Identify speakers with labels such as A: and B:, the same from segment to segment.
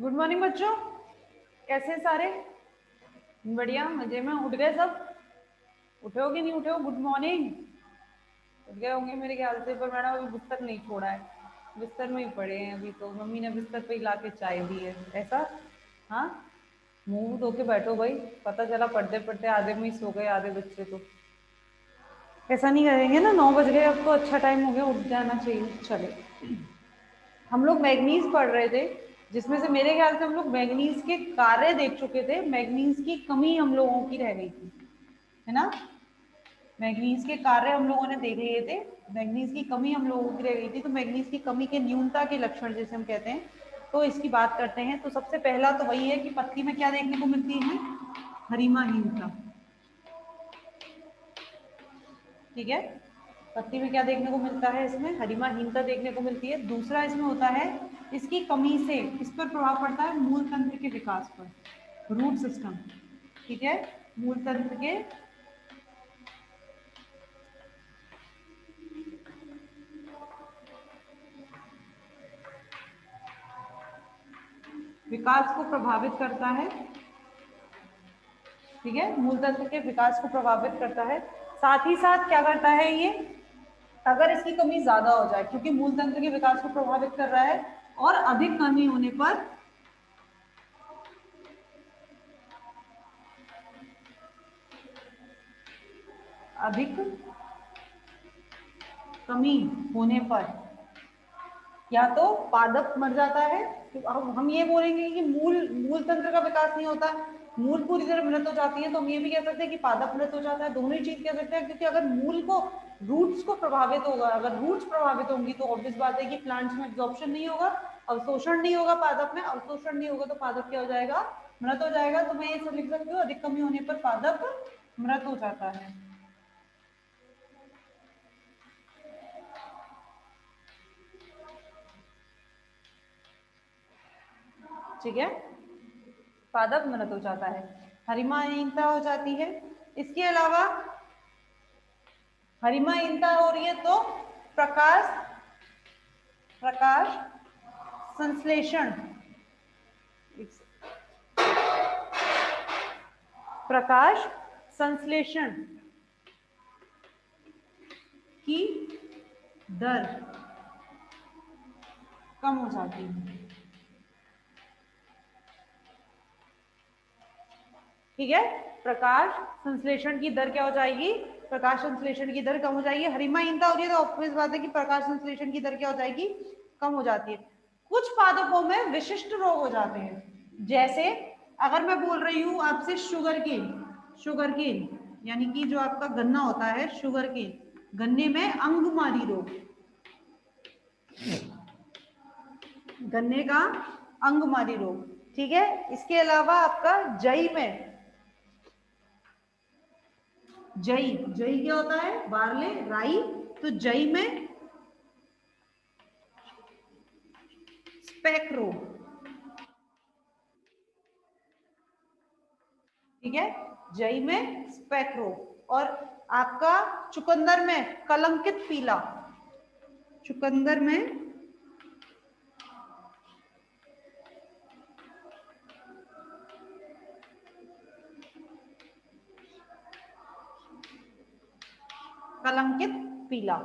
A: Good morning बच्चों, कैसे हैं सारे? बढ़िया, मजे में। उठ गए सब? उठे हो कि नहीं उठे हो? Good morning. उठ गए होंगे मेरे ख्याल से, पर मैडम अभी बिस्तर नहीं छोड़ा है, बिस्तर में ही पड़े हैं अभी। तो मम्मी ने बिस्तर पे ही ला के चाय दी है। ऐसा? हाँ, मुंह धो के बैठो भाई। पता चला पढ़ते पढ़ते आधे में ही सो गए आधे बच्चे तो। ऐसा नहीं करेंगे ना, 9 बज गए अब तो, अच्छा टाइम हो गया, उठ जाना चाहिए। चले, हम लोग मैग्नीज पढ़ रहे थे, जिसमें से मेरे ख्याल से हम लोग मैग्नीज के कार्य देख चुके थे। मैग्नीज की कमी हम लोगों की रह गई थी, है ना? मैग्नीज के कार्य हम लोगों ने देख लिए थे, मैग्नीज की कमी हम लोगों की रह गई थी। तो मैग्नीज की कमी के न्यूनता के लक्षण जैसे हम कहते हैं, तो इसकी बात करते हैं। तो सबसे पहला तो वही है कि पत्ती में क्या देखने को मिलती है? हरिमाहीनता। ठीक है, पत्ती में क्या देखने को मिलता है? इसमें हरिमाहीनता देखने को मिलती है। दूसरा इसमें होता है, इसकी कमी से किस पर प्रभाव पड़ता है? मूल तंत्र के विकास पर, रूट सिस्टम। ठीक है, मूल तंत्र के विकास को प्रभावित करता है। ठीक है, मूल तंत्र के विकास को प्रभावित करता है। साथ ही साथ क्या करता है ये? अगर इसकी कमी ज्यादा हो जाए, क्योंकि मूल तंत्र के विकास को प्रभावित कर रहा है, और अधिक कमी होने पर, अधिक कमी होने पर या तो पादप मर जाता है। तो अब हम ये बोलेंगे कि मूल मूल तंत्र का विकास नहीं होता, मूल पूरी तरह मृत हो जाती है, तो हम ये भी कह सकते हैं कि पादप मृत हो जाता है। दोनों ही चीज कह सकते हैं, क्योंकि अगर मूल को, रूट्स को प्रभावित होगा, अगर रूट्स प्रभावित होंगी तो ऑब्वियस बात है कि प्लांट्स में एब्जॉर्प्शन नहीं होगा, अवशोषण नहीं होगा। पादप में अवशोषण नहीं होगा तो पादप क्या हो जाएगा? मृत हो जाएगा। तो मैं ये सब लिख सकती हूँ, अधिक कमी होने पर पादप मृत हो जाता है। ठीक है, पादप मृत हो जाता है, हरिमाहीनता हो जाती है। इसके अलावा हरिमाहीनता हो रही है तो प्रकाश प्रकाश संश्लेषण, प्रकाश संश्लेषण की दर कम हो जाती है। ठीक है, प्रकाश संश्लेषण की दर क्या हो जाएगी? प्रकाश संश्लेषण की दर कम हो जाएगी। हरिमाहीनता हो रही है तो ऑब्वियस बात है कि प्रकाश संश्लेषण की दर क्या हो जाएगी? कम हो जाती है। कुछ पादपों में विशिष्ट रोग हो जाते हैं, जैसे अगर मैं बोल रही हूं आपसे शुगर केन, शुगर केन यानी कि जो आपका गन्ना होता है, शुगर केन, गन्ने में अंगमारी रोग, गन्ने का अंगमारी रोग। ठीक है, इसके अलावा आपका जई में, जई, जई क्या होता है? बार्ले, राई, तो जई में स्पेक रोग। ठीक है, जई में स्पेक रोग। और आपका चुकंदर में कलंकित पीला, चुकंदर में कलंकित पीला।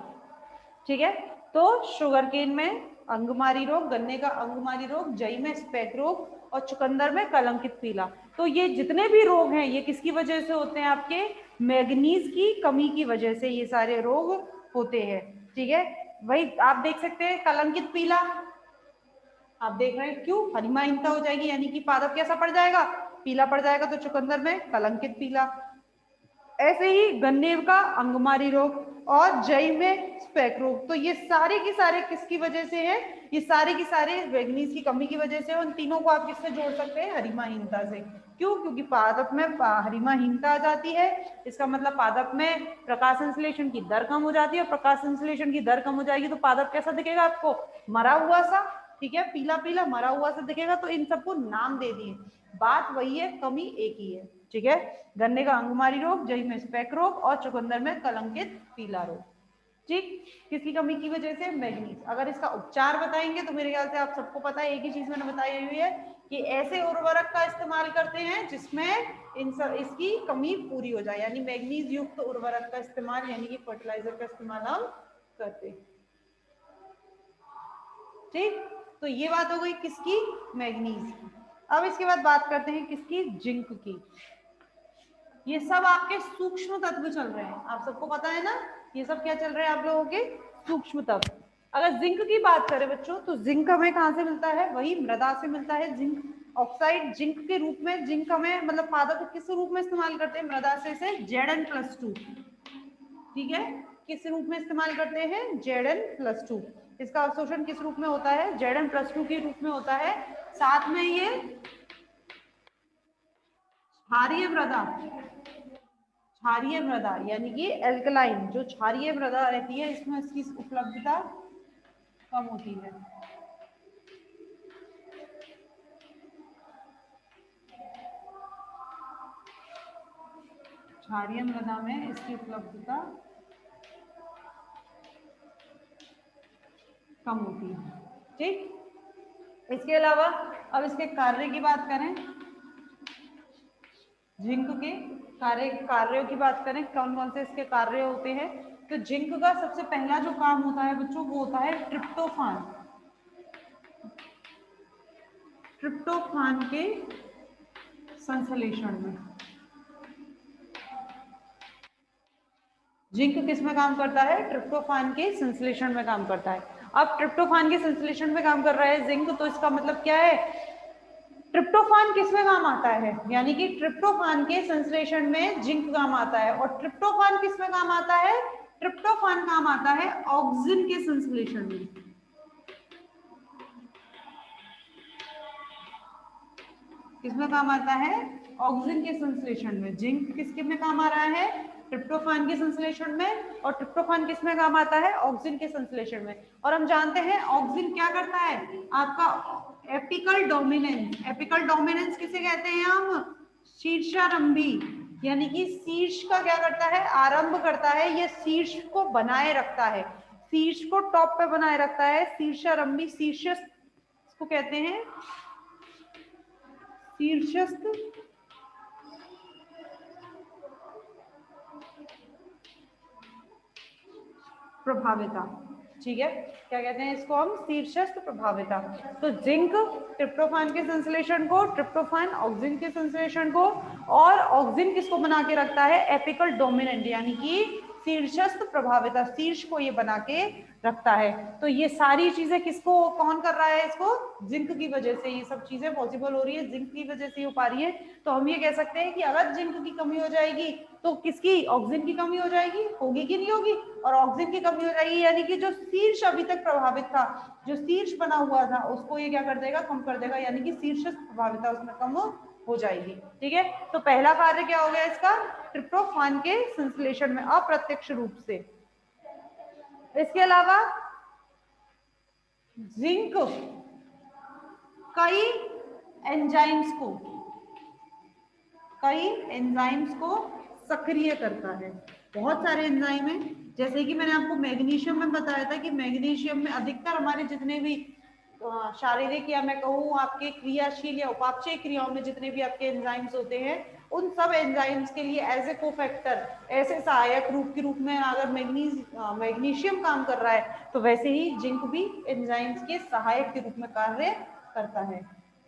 A: ठीक है, तो शुगर केन में अंगमारी रोग, गन्ने का अंगमारी रोग, जई में स्पेक रोग और चुकंदर में कलंकित पीला। तो ये जितने भी रोग हैं ये किसकी वजह से होते हैं? आपके मैग्नीज की कमी की वजह से ये सारे रोग होते हैं। ठीक है, वही आप देख सकते हैं, कलंकित पीला आप देख रहे हैं, क्यों? हरिमाहीनता हो जाएगी, यानी कि पादप कैसा पड़ जाएगा? पीला पड़ जाएगा, तो चुकंदर में कलंकित पीला। ऐसे ही गन्ने का अंगमारी रोग और जई में स्पेक रोग, तो ये सारे के सारे किसकी वजह से है? ये सारे के सारे मैग्नीज की कमी की वजह से। उन तीनों को आप किससे जोड़ सकते हैं? हरिमाहीनता से। क्यों? क्योंकि पादप में हरिमाहीनता आ जाती है, इसका मतलब पादप में प्रकाश संश्लेषण की दर कम हो जाती है, और प्रकाश संश्लेषण की दर कम हो जाएगी तो पादप कैसा दिखेगा आपको? मरा हुआ सा। ठीक है, पीला पीला मरा हुआ सा दिखेगा। तो इन सबको नाम दे दिए, बात वही है, कमी एक ही है। ठीक है, गन्ने का अंगमारी रोग, जई में स्पेक रोग और चुकंदर में कलंकित पीला रोग। ठीक, किसकी कमी की वजह से? मैग्नीज। अगर इसका उपचार बताएंगे तो मेरे ख्याल से आप सबको पता है, एक ही चीज मैंने बताई हुई है कि ऐसे उर्वरक का इस्तेमाल करते हैं जिसमें इसकी कमी पूरी हो जाए, यानी मैग्नीज युक्त उर्वरक का इस्तेमाल, यानी कि फर्टिलाइजर का इस्तेमाल हम करते हैं। ठीक, तो ये बात हो गई किसकी, मैग्नीज। अब इसके बाद बात करते हैं किसकी, जिंक की। ये सब आपके सूक्ष्म तत्व चल रहे हैं, आप सबको पता है ना, ये सब क्या चल रहे हैं आप लोगों के, सूक्ष्म तत्व। अगर जिंक की बात करें बच्चों, तो जिंक हमें कहाँ से मिलता है, वही मृदा से मिलता है। जिंक ऑक्साइड जिंक के रूप में, जिंक हमें मतलब फादर को किस रूप में इस्तेमाल करते हैं, मृदा से Zn+2, ठीक है, किस रूप में इस्तेमाल करते हैं, Zn+2। इसका अवशोषण किस रूप में होता है, Zn+2 के रूप में होता है। साथ में ये क्षारीय मृदा, क्षारीय मृदा यानी कि एल्कलाइन, जो क्षारीय मृदा रहती है इसमें इसकी उपलब्धता कम होती है। क्षारीय मृदा में इसकी उपलब्धता कम होती है। ठीक, इसके अलावा अब इसके कार्य की बात करें, जिंक के कार्यों की बात करें, कौन कौन से इसके कार्य होते हैं, तो जिंक का सबसे पहला जो काम होता है बच्चों, वो होता है ट्रिप्टोफान। ट्रिप्टोफान के संश्लेषण में जिंक किस में काम करता है, ट्रिप्टोफान के संश्लेषण में काम करता है। अब ट्रिप्टोफान के संश्लेषण में काम कर रहा है जिंक, तो इसका मतलब क्या है, ट्रिप्टोफान किस में काम आता है, यानी कि ट्रिप्टोफान के संश्लेषण में जिंक काम आता है। और ट्रिप्टोफान किस में काम आता है, ट्रिप्टोफान काम आता है ऑक्सिन के संश्लेषण में। किसमें काम आता है, ऑक्सिन के संश्लेषण में। जिंक किसके में काम आ रहा है, ट्रिप्टोफान के संश्लेषण में, और ट्रिप्टोफान किस में काम आता है, ऑक्सिन के संश्लेषण में। और हम जानते हैं ऑक्सिन क्या करता है, आपका एपिकल डोमिनेंस, एपिकल डोमिनेंस किसे कहते हैं हम, शीर्षारंभी, यानी कि शीर्ष का क्या करता है, आरंभ करता है, ये शीर्ष को बनाए रखता है, शीर्ष को टॉप पे बनाए रखता है, शीर्षारंभी, शीर्षस्थ इसको कहते हैं, शीर्षस्थ प्रभाविता। ठीक है, क्या कहते हैं इसको हम, शीर्षस्थ प्रभाविता। तो जिंक ट्रिप्टोफान के संश्लेषण को, ट्रिप्टोफान ऑक्सिन के संश्लेषण को, और ऑक्सिन किसको बना के रखता है, एपिकल डोमिनेंट, यानी कि शीर्षस्थ प्रभाविता, शीर्ष को ये बना के रखता है। तो ये सारी चीजें किसको, कौन कर रहा है इसको, जिंक की वजह से ये सब चीजें पॉसिबल हो रही है, जिंक की वजह से हो पा रही है। तो हम ये कह सकते हैं कि अगर जिंक की कमी हो जाएगी तो किसकी, ऑक्सिन की कमी हो जाएगी, होगी कि नहीं होगी, और ऑक्सिन की कमी हो जाएगी, यानी कि जो शीर्ष अभी तक प्रभावित था, जो शीर्ष बना हुआ था, उसको ये क्या कर देगा, कम कर देगा, यानी कि शीर्ष प्रभाविता उसमें कम हो जाएगी। ठीक है, तो पहला कार्य क्या हो गया इसका, ट्रिप्टोफान के संश्लेषण में अप्रत्यक्ष रूप से। इसके अलावा जिंक कई एंजाइम्स को सक्रिय करता है। बहुत सारे एंजाइम हैं, जैसे कि मैंने आपको मैग्नीशियम में बताया था कि मैग्नीशियम में अधिकतर हमारे जितने भी शारीरिक या मैं कहूँ आपके क्रियाशील या उपापचय क्रियाओं में जितने भी आपके एंजाइम्स होते हैं, उन सब एंजाइम्स के लिए एज ए कोफैक्टर, ऐसे सहायक रूप के रूप में अगर मैग्नीशियम काम कर रहा है, तो वैसे ही जिंक भी एंजाइम्स के सहायक के रूप में कार्य करता है।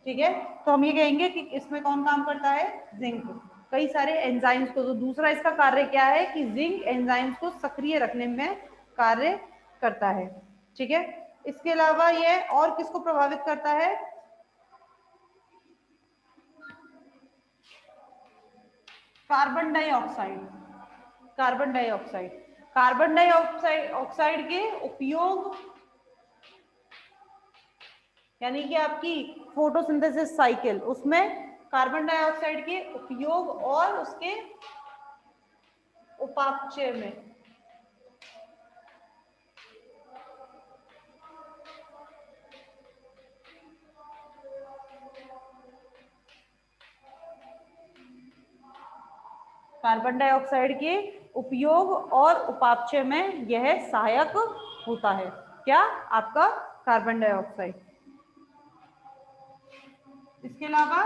A: ठीक है, तो हम ये कहेंगे कि इसमें कौन काम करता है, जिंक, कई सारे एंजाइम्स को। तो दूसरा इसका कार्य क्या है कि जिंक एंजाइम्स को सक्रिय रखने में कार्य करता है। ठीक है, इसके अलावा ये और किसको प्रभावित करता है, carbon dioxide, carbon dioxide, carbon dioxide के उपयोग, यानी कि आपकी फोटोसिंथेसिस साइकिल, उसमें कार्बन डाइऑक्साइड के उपयोग और उसके उपापचय में, कार्बन डाइऑक्साइड के उपयोग और उपापचय में यह सहायक होता है। क्या, आपका कार्बन डाइऑक्साइड। इसके अलावा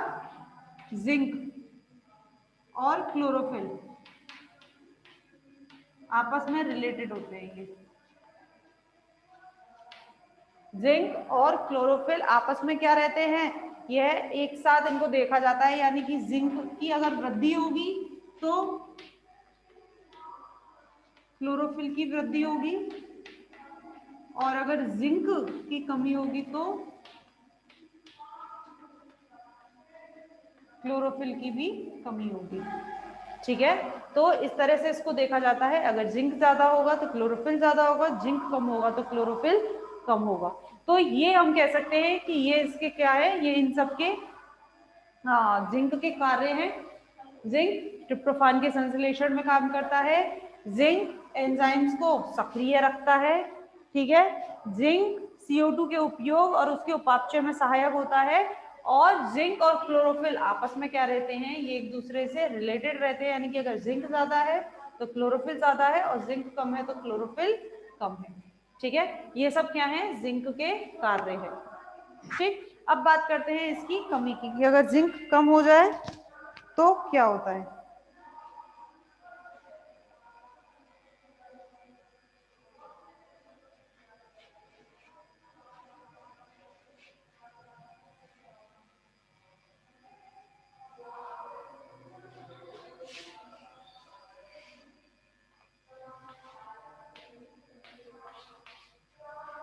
A: जिंक और क्लोरोफिल आपस में रिलेटेड होते हैं। ये जिंक और क्लोरोफिल आपस में क्या रहते हैं, यह एक साथ इनको देखा जाता है, यानी कि जिंक की अगर वृद्धि होगी तो क्लोरोफिल की वृद्धि होगी, और अगर जिंक की कमी होगी तो क्लोरोफिल की भी कमी होगी। ठीक है, तो इस तरह से इसको देखा जाता है। अगर जिंक ज्यादा होगा तो क्लोरोफिल ज्यादा होगा, जिंक कम होगा तो क्लोरोफिल कम होगा। तो ये हम कह सकते हैं कि ये इसके क्या है, ये इन सब के जिंक के कार्य हैं। जिंक ट्रिप्टोफान के संश्लेषण में काम करता है, जिंक एंजाइम्स को सक्रिय रखता है। ठीक है, जिंक CO2 के उपयोग और उसके उपापचय में सहायक होता है, और जिंक और क्लोरोफिल आपस में क्या रहते हैं, ये एक दूसरे से रिलेटेड रहते हैं, यानी कि अगर जिंक ज्यादा है तो क्लोरोफिल ज्यादा है, और जिंक कम है तो क्लोरोफिल कम है। ठीक है, ये सब क्या है, जिंक के कार्य है। ठीक, अब बात करते हैं इसकी कमी की, कि अगर जिंक कम हो जाए तो क्या होता है।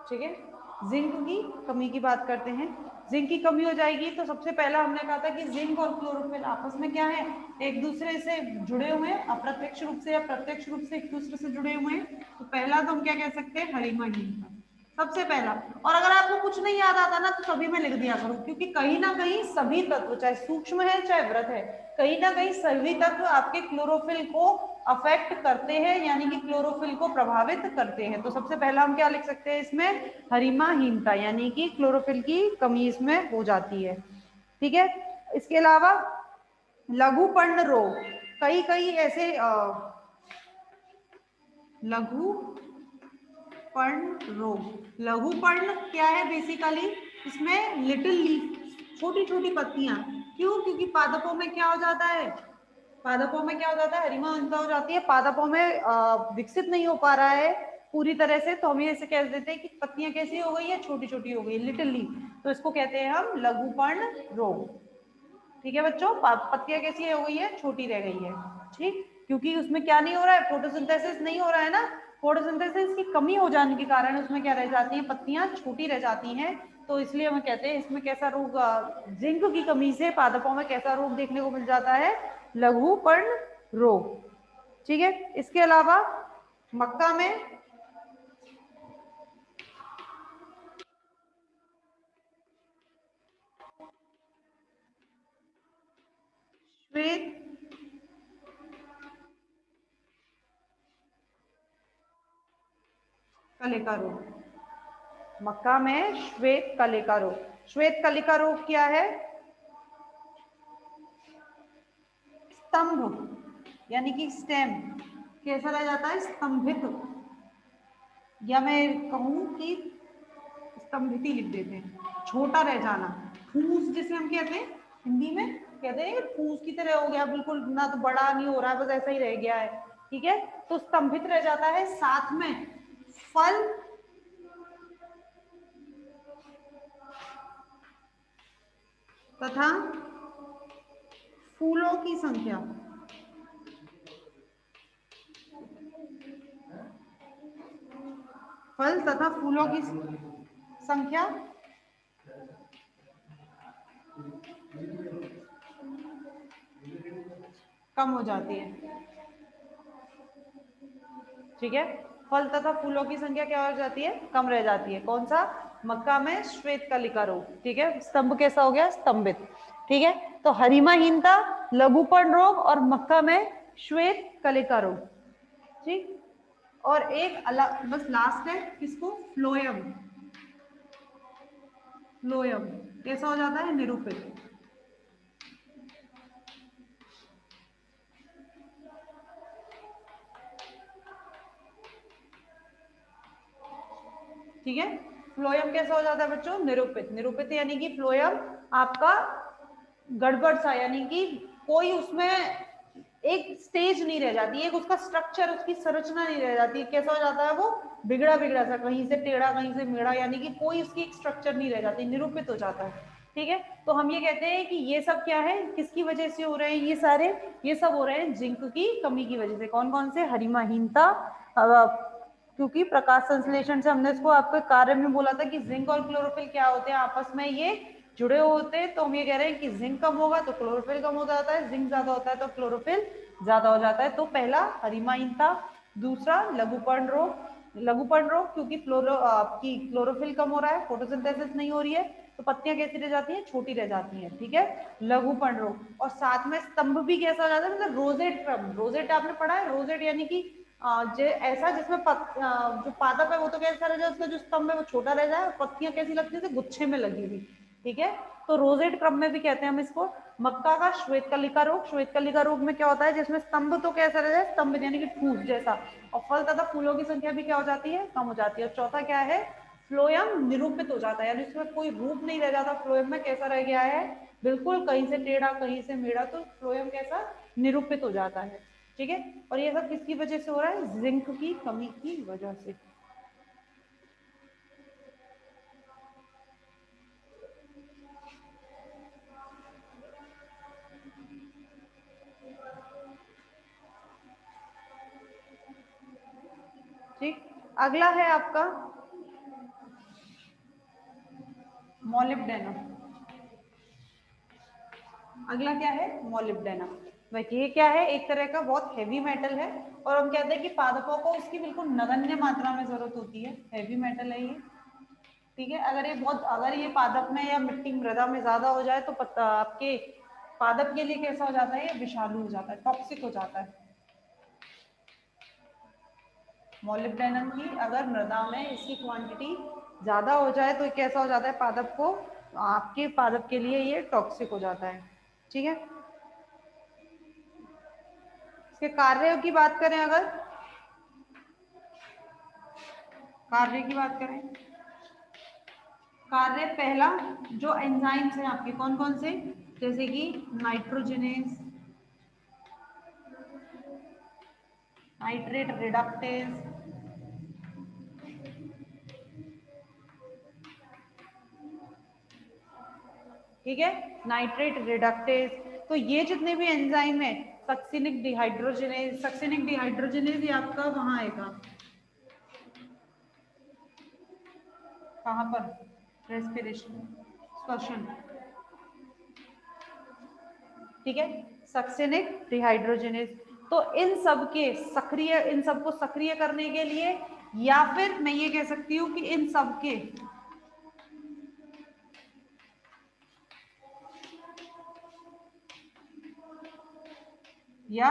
A: ठीक है, जिंक की कमी की बात करते हैं। जिंक की कमी हो जाएगी तो सबसे पहला हमने कहा था कि जिंक और क्लोरोफिल आपस में क्या है, एक दूसरे से जुड़े हुए हैं, अप्रत्यक्ष रूप से या प्रत्यक्ष रूप से एक दूसरे से जुड़े हुए हैं। तो पहला तो हम क्या कह सकते हैं, हरिमाहीनता सबसे पहला। और अगर आपको कुछ नहीं याद आता ना तो सभी में लिख दिया करो, क्योंकि कहीं ना कहीं सभी तत्व, चाहे सूक्ष्म है चाहे वृहद है, कहीं ना कहीं सभी तत्व आपके क्लोरोफिल को अफेक्ट करते हैं, यानी कि क्लोरोफिल को प्रभावित करते हैं। तो सबसे पहला हम क्या लिख सकते हैं इसमें, हरिमाहीनता, यानी कि क्लोरोफिल की कमी इसमें हो जाती है। ठीक है, इसके अलावा लघुपर्ण रोग, कई कई ऐसे लघुपर्ण रोग। लघुपर्ण क्या है, बेसिकली इसमें लिटिल लीफ, छोटी छोटी पत्तियां। क्यों, क्योंकि पादपों में क्या हो जाता है, पादपों में क्या हो जाता है, हरिमाहीनता हो जाती है, पादपों में विकसित नहीं हो पा रहा है पूरी तरह से, तो हम ऐसे कह देते हैं कि पत्तियां कैसी हो गई है, छोटी छोटी हो गई, लिटिल लीफ, तो इसको कहते हैं हम लघुपर्ण रोग। ठीक है बच्चों, पत्तियां कैसी हो गई है, छोटी रह गई है। ठीक, क्योंकि उसमें क्या नहीं हो रहा है, फोटोसिंथेसिस नहीं हो रहा है ना, फोटोसिंथेसिस की कमी हो जाने के कारण उसमें क्या रह जाती है, पत्तियां छोटी रह जाती हैं। तो इसलिए हम कहते हैं इसमें कैसा रोग, जिंक की कमी से पादपों में कैसा रोग देखने को मिल जाता है, लघुपर्ण रोग। ठीक है, इसके अलावा मक्का में श्वेत कलिका रोग, मक्का में श्वेत कलिका रोग। श्वेत कलिका रोग क्या है, स्तंभ यानी कि स्टेम कैसा रह जाता है, स्तंभित, या मैं कहूं कि स्तंभित ही लिख देते हैं, छोटा रह जाना। फूस जिसे हम कहते हैं हिंदी में, कहते हैं फूस की तरह हो गया, बिल्कुल ना तो बड़ा नहीं हो रहा है, बस ऐसा ही रह गया है। ठीक है, तो स्तंभित रह जाता है। साथ में फल तथा फूलों की संख्या, फल तथा फूलों की संख्या कम हो जाती है। ठीक है, फल तथा फूलों की संख्या क्या हो जाती है, कम रह जाती है। कौन सा, मक्का में श्वेत कलिका रोग। ठीक है, स्तंभ कैसा हो गया, स्तंभित। ठीक है, तो हरिमाहीनता, लघुपर्ण रोग और मक्का में श्वेत कलिका रोग। ठीक, और एक अलग बस लास्ट है, किसको, फ्लोएम। फ्लोएम कैसा हो जाता है, निरूपित। ठीक है, फ्लोएम कैसा हो जाता है बच्चों, निरूपित। निरूपित यानी कि फ्लोएम आपका गड़बड़ सा, यानी कि कोई उसमें एक स्टेज नहीं रह जाती, एक उसका स्ट्रक्चर, उसकी संरचना नहीं रह जाती। कैसा हो जाता है वो, बिगड़ा बिगड़ा सा, कहीं से टेढ़ा कहीं से मेढ़ा, यानी कि कोई उसकी एक स्ट्रक्चर नहीं रह जाती, निरूपित हो जाता है। ठीक है, तो हम ये कहते हैं कि ये सब क्या है, किसकी वजह से हो रहे हैं ये सारे, ये सब हो रहे हैं जिंक की कमी की वजह से। कौन कौन से, हरिमाहीनता, क्योंकि प्रकाश संश्लेषण से, हमने इसको आपके कार्य में बोला था कि जिंक और क्लोरोफिल क्या होते हैं, आपस में ये जुड़े होते हैं। तो हम ये कह रहे हैं कि जिंक कम होगा तो क्लोरोफिल कम हो जाता है, जिंक ज्यादा होता है तो क्लोरोफिल ज्यादा हो जाता है। तो पहला हरिमाहीनता, दूसरा लघुपर्ण रोग, लघुपर्ण रोग क्योंकि आपकी क्लोरोफिल कम हो रहा है, फोटोसिंथेसिस नहीं हो रही है, तो पत्तियां कैसी रह जाती हैं, छोटी रह जाती हैं। ठीक है, लघुपर्ण रोग। और साथ में स्तंभ भी कैसा हो जाता है, मतलब रोजेट क्रम, रोजेट आपने पढ़ा है, रोजेट यानी कि ऐसा जिसमें जो पादप है वो तो कैसा रह जाए, उसका जो स्तंभ है वो छोटा रह जाए, और पत्तियां कैसी लगती है, गुच्छे में लगी हुई। ठीक है, तो रोजेट क्रम में भी कहते हैं हम इसको। मक्का का श्वेतकलिका रोग, श्वेतकलिका रोग में क्या होता है, जिसमें स्तंभ तो कैसा रह जाए, स्तंभ यानी कि ठूस जैसा, और फल तथा फूलों की संख्या भी क्या हो जाती है, कम हो जाती है। और चौथा क्या है, फ्लोयम निरूपित हो जाता है, यानी इसमें कोई रूप नहीं रह जाता, फ्लोयम में कैसा रह गया है, बिल्कुल कहीं से टेढ़ा कहीं से मेढ़ा, तो फ्लोयम कैसा, निरूपित हो जाता है। ठीक है, और ये सब किसकी वजह से हो रहा है, जिंक की कमी की वजह से। ठीक, अगला है आपका मोलिब्डेनम। अगला क्या है, मोलिब्डेनम। देखिए ये क्या है, एक तरह का बहुत हैवी मेटल है, और हम कहते हैं कि पादपों को इसकी बिल्कुल नगण्य मात्रा में जरूरत होती है, हैवी मेटल है ये। ठीक है, अगर ये बहुत, अगर ये पादप में या मिट्टी मृदा में ज्यादा हो जाए तो आपके पादप के लिए कैसा हो जाता है, ये विषालु हो जाता है, टॉक्सिक हो जाता है। मोलिब्डेनम की अगर मृदा में इसकी क्वांटिटी ज्यादा हो जाए तो कैसा हो जाता है, पादप को, आपके पादप के लिए ये टॉक्सिक हो जाता है। ठीक है, इसके कार्यों की बात करें, अगर कार्य की बात करें, कार्य पहला, जो एंजाइम्स हैं आपके कौन कौन से, जैसे कि नाइट्रोजनेस, नाइट्रेट रिडक्टेज, ठीक है, नाइट्रेट रिडक्टेज। तो ये जितने भी एंजाइम है, सक्सिनिक डिहाइड्रोजनेज, सक्सिनिक डिहाइड्रोजनेज ये आपका वहां आएगा, कहां पर, रेस्पिरेशन, श्वसन। ठीक है, सक्सिनिक डिहाइड्रोजनेज। तो इन सब के सक्रिय, इन सबको सक्रिय करने के लिए, या फिर मैं ये कह सकती हूँ कि इन सब के या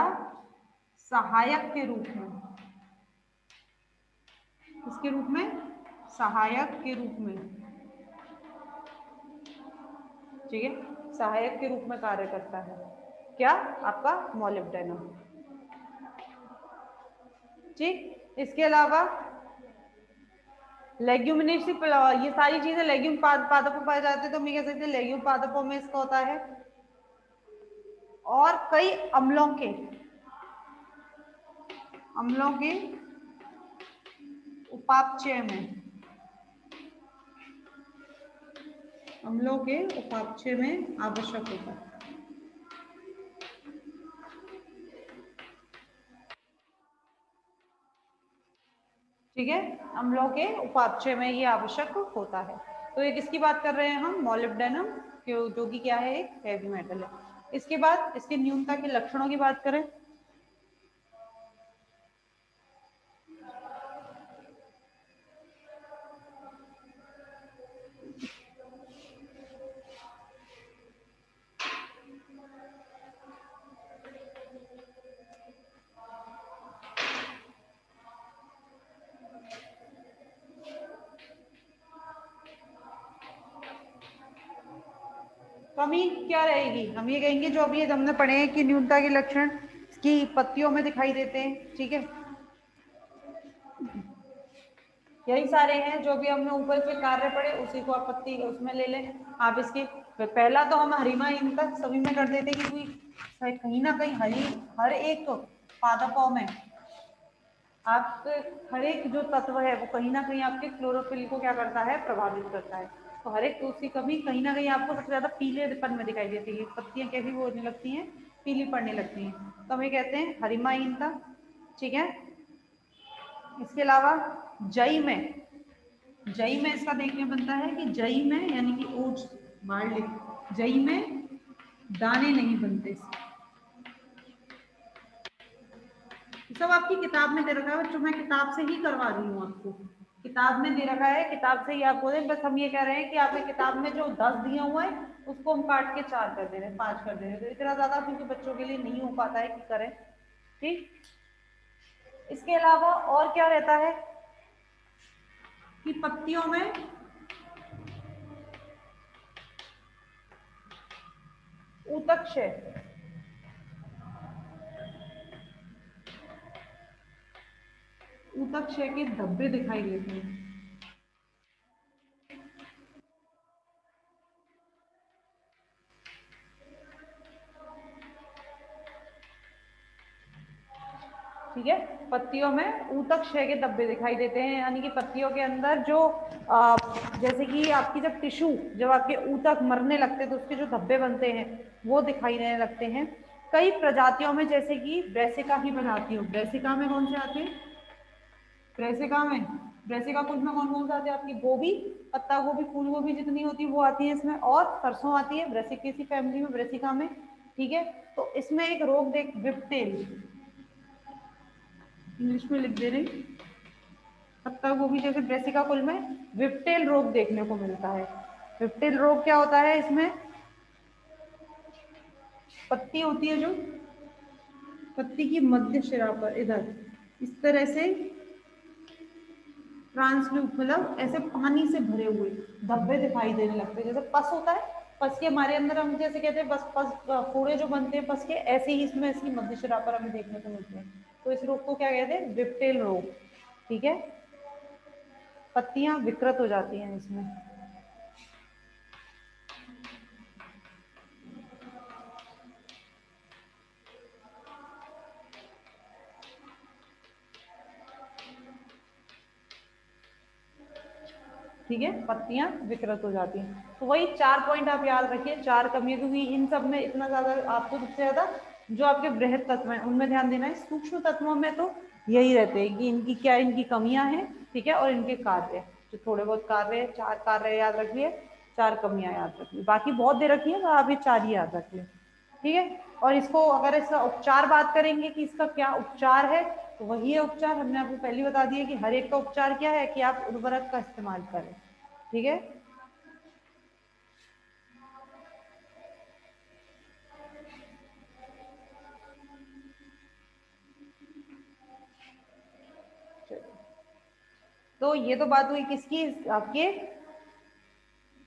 A: सहायक के रूप में, इसके रूप में, सहायक के रूप में, ठीक है, सहायक के रूप में कार्य करता है क्या, आपका मोलिब्डेनम। ठीक, इसके अलावा लेग्यूमिनेसी, ये सारी चीजें लेग्यूम पादपों में पाए जाते हैं, तो हम ये कह सकते हैं लेग्यूम पादपों में इसका होता है। और कई अम्लों के उपापचय में, अम्लों के उपापचय में आवश्यक होता है। ठीक है, अम्लों के उपापचय में ये आवश्यक होता है। तो ये किसकी बात कर रहे हैं हम, मोलिब्डेनम, जो कि क्या है, एक हैवी मेटल है। इसके बाद इसके न्यूनता के लक्षणों की बात करें, कमी क्या रहेगी, हम ये कहेंगे जो अभी हमने पढ़े हैं कि न्यूनता के लक्षण की पत्तियों में दिखाई देते हैं। ठीक है, यही सारे हैं जो भी हमने ऊपर के कार्य पढ़े, उसी को आप पत्ती उसमें ले लें आप इसके। तो पहला तो हम हरिमा इन तक सभी में कर देते कि कोई कहीं ना कहीं हर एक पादपों में आपके हर एक जो तत्व है वो कहीं ना कहीं आपके क्लोरोफिल को क्या करता है, प्रभावित करता है। तो हर एक तुलसी कभी कहीं ना कहीं आपको सबसे ज्यादा पीलेपन में दिखाई देती है, पत्तियां कैसी वो होने लगती हैं, पीली पड़ने लगती हैं, तो हम ये कहते हैं हरिमाइनता। ठीक है। इसके अलावा जई में इसका देखने बनता है कि जई में यानी कि ओट्स बार्ली, जई में दाने नहीं बनते इसके। सब आपकी किताब में दे रखा है बच्चों, मैं किताब से ही करवा रही हूँ आपको, किताब में दे रखा है, किताब से ही आपको दे। बस हम ये कह रहे हैं कि आपने किताब में जो 10 दिया हुआ है उसको हम काट के 4 कर दे रहे हैं, 5 कर दे रहे हैं, तो इतना ज्यादा क्योंकि बच्चों के लिए नहीं हो पाता है कि करें। ठीक। इसके अलावा और क्या रहता है कि पत्तियों में ऊतकक्षय, ऊतकक्षय के धब्बे दिखाई देते हैं। ठीक है। पत्तियों में ऊतकक्षय के धब्बे दिखाई देते हैं, यानी कि पत्तियों के अंदर जो जैसे कि आपकी जब टिश्यू, जब आपके ऊतक मरने लगते हैं तो उसके जो धब्बे बनते हैं वो दिखाई देने लगते हैं। कई प्रजातियों में जैसे कि ब्रेसिका ही बनाती हूँ, ब्रेसिका में कौन से आते हैं, ब्रेसिका कुल में कौन कौन से आते हैं आपकी, गोभी, पत्ता गोभी, फूल गोभी जितनी होती है वो आती है इसमें, और सरसों आती है ब्रेसिकेसी फैमिली में, ब्रेसिका में। ठीक है। तो इसमें एक रोग देख, विप्टेल, इंग्लिश में लिख दे रही, पत्ता गोभी जैसे ब्रेसिका कुल में विप्टेल रोग देखने को मिलता है। विप्टेल रोग क्या होता है, इसमें पत्ती होती है जो, पत्ती की मध्य शिरा पर इधर इस तरह से ट्रांसल्यूट, मतलब ऐसे पानी से भरे हुए धब्बे दिखाई देने लगते हैं, जैसे पस होता है, पस के हमारे अंदर हम जैसे कहते हैं बस पस फोड़े जो बनते हैं पस के, ऐसे ही इसमें इसकी मध्य शिरा पर हमें देखने को मिलते हैं। तो इस रोग को क्या कहते हैं, विप्टेल रोग। ठीक है। पत्तियां विकृत हो जाती हैं इसमें। ठीक है, पत्तियां विकृत हो जाती हैं। तो वही 4 पॉइंट आप याद रखिए, 4 कमियां, क्योंकि इन सब में इतना ज्यादा आपको सबसे ज्यादा जो आपके बृहद तत्व हैं उनमें ध्यान देना है। सूक्ष्म तत्वों में तो यही रहते हैं कि इनकी क्या, इनकी कमियां हैं। ठीक है। और इनके कार्य, जो थोड़े बहुत कार्य है, 4 कार्य याद रखिए, 4 कमियां याद रखिए, बाकी बहुत दे रखी है तो आप ये 4 ही याद रखिए। ठीक है। और इसको अगर इसका उपचार बात करेंगे कि इसका क्या उपचार है, तो वही है उपचार, हमने आपको पहले बता दिया कि हर एक का उपचार क्या है कि आप उर्वरक का इस्तेमाल करें। ठीक है। तो ये तो बात हुई किसकी, आपके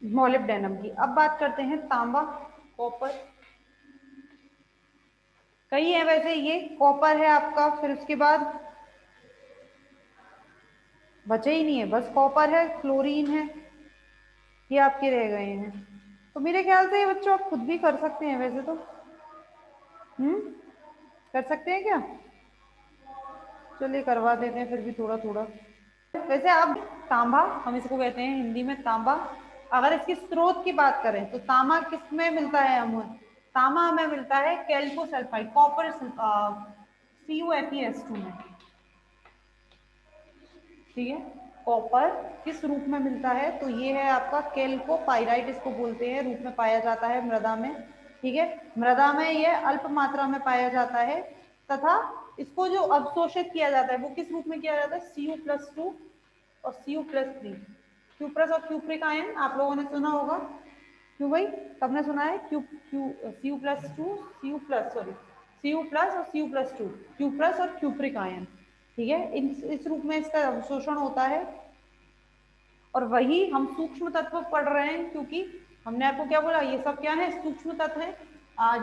A: मोलिब्डेनम की। अब बात करते हैं तांबा, कॉपर। कई है वैसे, ये कॉपर है आपका, फिर उसके बाद बचे ही नहीं है, बस कॉपर है, क्लोरीन है, ये आपके रह गए हैं। तो मेरे ख्याल से ये बच्चों आप खुद भी कर सकते हैं वैसे तो। हम्म, कर सकते हैं क्या, चलिए करवा देते हैं फिर भी थोड़ा थोड़ा। वैसे आप तांबा, हम इसको कहते हैं हिंदी में तांबा। अगर इसके स्रोत की बात करें तो तांबा किस में मिलता है, हमें तांबा हमें मिलता है कैल्कोसल्फाइड, कॉपर CuFeS2 में। ठीक है। कॉपर किस रूप में मिलता है, तो ये है आपका कैल्कोपाइराइट, इसको बोलते हैं, रूप में पाया जाता है मृदा में। ठीक है। मृदा में ये अल्प मात्रा में पाया जाता है, तथा इसको जो अवशोषित किया जाता है वो किस रूप में किया जाता है, Cu+2 और Cu+3। क्यूप्रस और क्यूप्रिक आयन आप लोगों ने सुना होगा, क्यों भाई, सबने सुना है, क्यू क्यू Cu+2, Cu+ और Cu+2, क्यूप्रस और क्यूप्रिक आयन। ठीक है। इस रूप में इसका अवशोषण होता है। और वही हम सूक्ष्म तत्व पढ़ रहे हैं, क्योंकि हमने आपको क्या बोला, ये सब क्या है, सूक्ष्म तत्व है।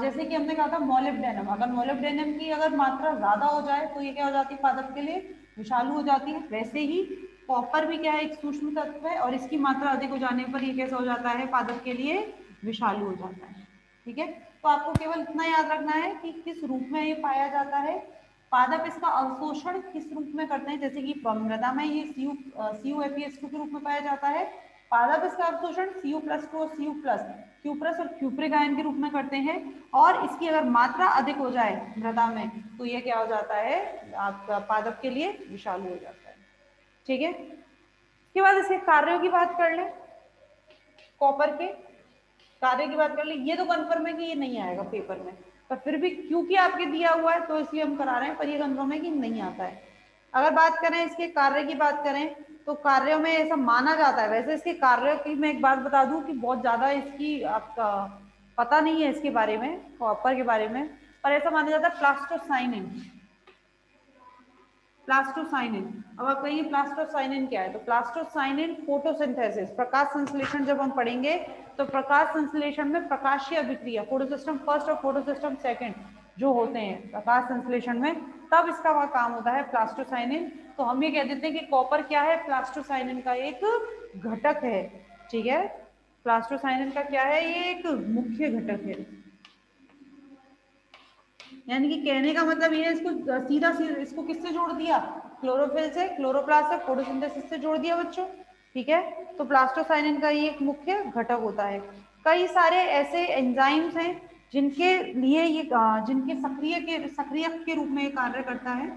A: जैसे कि हमने कहा था मोलिब्डेनम, अगर मोलिब्डेनम की अगर मात्रा ज्यादा हो जाए तो ये क्या हो जाती है, पादप के लिए विषालु हो जाती है। वैसे ही कॉपर भी क्या है, एक सूक्ष्म तत्व है, और इसकी मात्रा अधिक हो जाने पर ये कैसा हो जाता है, पादप के लिए विषालु हो जाता है। ठीक है, तो आपको केवल इतना याद रखना है कि किस रूप में ये पाया जाता है। पादप इसका अवशोषण किस रूप में करते हैं, जैसे कि मृदा में ये CuFeS2 के रूप में पाया जाता है। पादप इसका अवशोषण Cu+2 और Cu+ और क्यूप्रिक आयन के रूप में करते हैं। और इसकी अगर मात्रा अधिक हो जाए मृदा में तो ये क्या हो जाता है, आपका पादप के लिए विषालु हो जाता है। ठीक है, इसके बाद इसके कार्यों की बात कर लें। कॉपर के कार्य की बात कर ले, ये तो कंफर्म है कि ये नहीं आएगा पेपर में, पर फिर भी क्योंकि आपके दिया हुआ है तो इसलिए हम करा रहे हैं, पर ये कंफर्म है कि नहीं आता है। अगर बात करें इसके कार्य की बात करें तो कार्यों में ऐसा माना जाता है, वैसे इसके कार्यों की मैं एक बात बता दूं कि बहुत ज्यादा इसकी आपका पता नहीं है इसके बारे में, कॉपर के बारे में, पर ऐसा माना जाता है प्लास्टोसाइनिन। प्लास्टोसाइनिन, अब आप कहेंगे प्लास्टोसाइनिन क्या है, तो प्लास्टोसाइनिन फोटोसिंथेसिस, प्रकाश संश्लेषण जब हम पढ़ेंगे तो प्रकाश संश्लेषण में प्रकाशीय अभिक्रिया, फोटोसिस्टम फर्स्ट और फोटोसिस्टम सेकंड जो होते हैं प्रकाश संश्लेषण में, तब इसका वह काम होता है प्लास्टोसाइनिन। तो हम ये कह देते हैं कि कॉपर क्या है, प्लास्टोसाइनिन का एक घटक है। ठीक है, प्लास्टोसाइनिन का क्या है, ये एक मुख्य घटक है। यानी कि कहने का मतलब ये है, इसको सीधा इसको किससे जोड़ दिया, क्लोरोफिल से, क्लोरोप्लास्ट से, फोटोसिंथेसिस से जोड़ दिया बच्चों। ठीक है, तो प्लास्टोसाइनिन का ये एक मुख्य घटक होता है। कई सारे ऐसे एंजाइम्स हैं जिनके लिए ये जिनके सक्रियक के रूप में ये कार्य करता है।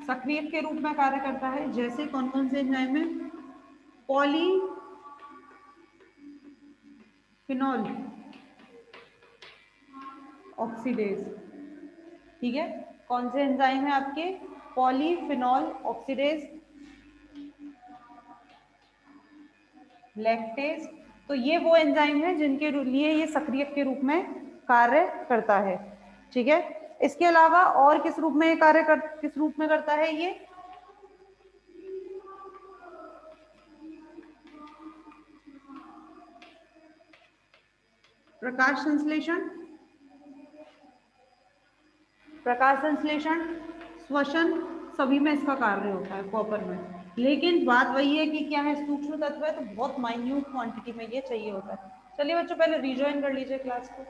A: सक्रियक के रूप में कार्य करता है, जैसे कौन कौन से एंजाइम है, पॉलीफिनॉल ऑक्सीडेज। ठीक है, कौन से एंजाइम है आपके, पॉलीफिनॉल ऑक्सीडेज, लैक्टेज। तो ये वो एंजाइम है जिनके लिए ये सक्रियक के रूप में कार्य करता है। ठीक है, इसके अलावा और किस रूप में ये किस रूप में करता है ये, प्रकाश संश्लेषण, श्वसन, सभी में इसका कार्य होता है कॉपर में। लेकिन बात वही है कि क्या है, सूक्ष्म तत्व है तो बहुत माइन्यूट क्वांटिटी में ये चाहिए होता है। चलिए बच्चों, पहले रिज्वाइन कर लीजिए क्लास को।